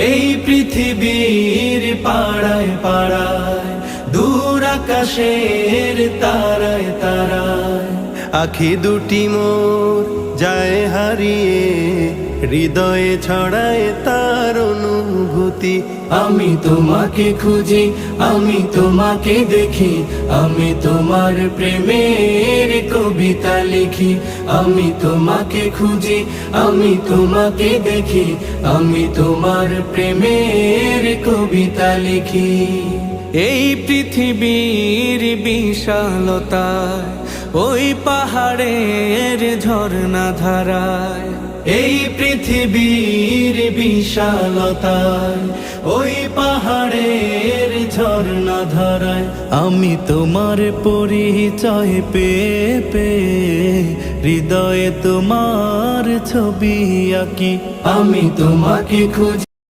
এই পৃথিবীর পাড়ায় পাড়ায়, দূর আকাশের তারায় তারায়, আখি দুটি মোর যায় হারিয়ে, হৃদয়ে ছড়ায় তার অনুভূতি। আমি তোমাকে খুঁজি, আমি তোমাকে দেখি, আমি তোমার প্রেমের কবিতা লিখি। আমি তোমাকে খুঁজি, আমি তোমাকে দেখি, আমি তোমার প্রেমের কবিতা লিখি। এই পৃথিবীর বিশালতায়, ওই পাহাড়ের ঝর্ণা ধারায়, এই পৃথিবীর বিশালতায়, ওই পাহাড়ের ঝর্ণা ধারায়, আমি তোমার পরিচয় পেয়ে পেয়ে, হৃদয়ে তোমার ছবি আঁকি। আমি তোমাকে খুঁজি।